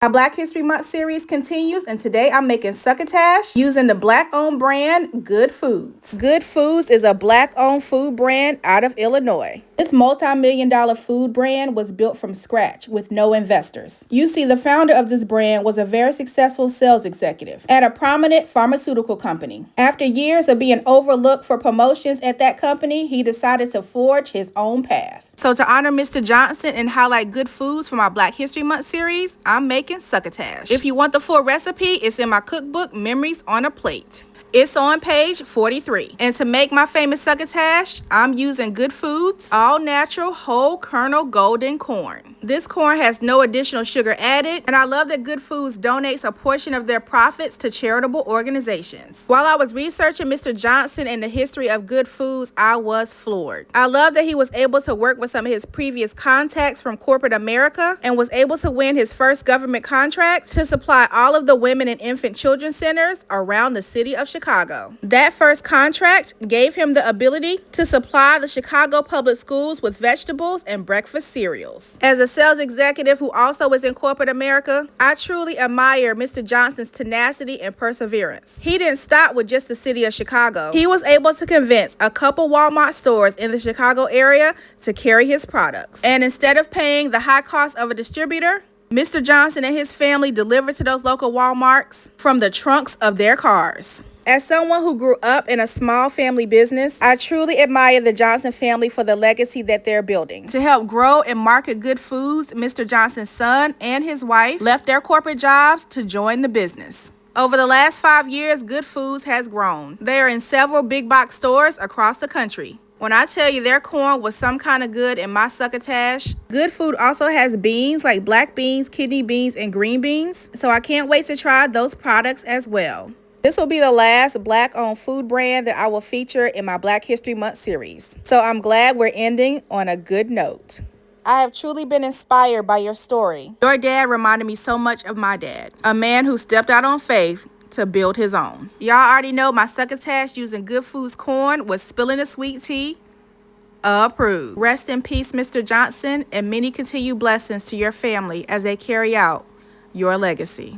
Our Black History Month series continues, and today I'm making succotash using the Black-owned brand Goode Foods. Goode Foods is a Black-owned food brand out of Illinois. This multi-million-dollar food brand was built from scratch with no investors. You see, the founder of this brand was a very successful sales executive at a prominent pharmaceutical company. After years of being overlooked for promotions at that company, he decided to forge his own path. So to honor Mr. Johnson and highlight Goode Foods from our Black History Month series, I'm making succotash. If you want the full recipe, it's in my cookbook, Memories on a Plate. It's on page 43. And to make my famous succotash, I'm using Goode Foods all natural whole kernel golden corn. This corn has no additional sugar added, and I love that Goode Foods donates a portion of their profits to charitable organizations. While I was researching Mr. Johnson and the history of Goode Foods, I was floored. I love that he was able to work with some of his previous contacts from corporate America and was able to win his first government contract to supply all of the women and infant children centers around the city of Chicago. That first contract gave him the ability to supply the Chicago public schools with vegetables and breakfast cereals. As a sales executive who also is in corporate America, I truly admire Mr. Johnson's tenacity and perseverance. He didn't stop with just the city of Chicago. He was able to convince a couple Walmart stores in the Chicago area to carry his products. And instead of paying the high cost of a distributor, Mr. Johnson and his family delivered to those local Walmarts from the trunks of their cars. As someone who grew up in a small family business, I truly admire the Johnson family for the legacy that they're building. To help grow and market Goode Foods, Mr. Johnson's son and his wife left their corporate jobs to join the business. Over the last 5 years, Goode Foods has grown. They are in several big box stores across the country. When I tell you their corn was some kind of good in my succotash, Goode Food also has beans like black beans, kidney beans, and green beans. So I can't wait to try those products as well. This will be the last Black-owned food brand that I will feature in my Black History Month series. So I'm glad we're ending on a good note. I have truly been inspired by your story. Your dad reminded me so much of my dad, a man who stepped out on faith to build his own. Y'all already know my succotash using Goode Foods corn was spilling the sweet tea. Approved. Rest in peace, Mr. Johnson, and many continued blessings to your family as they carry out your legacy.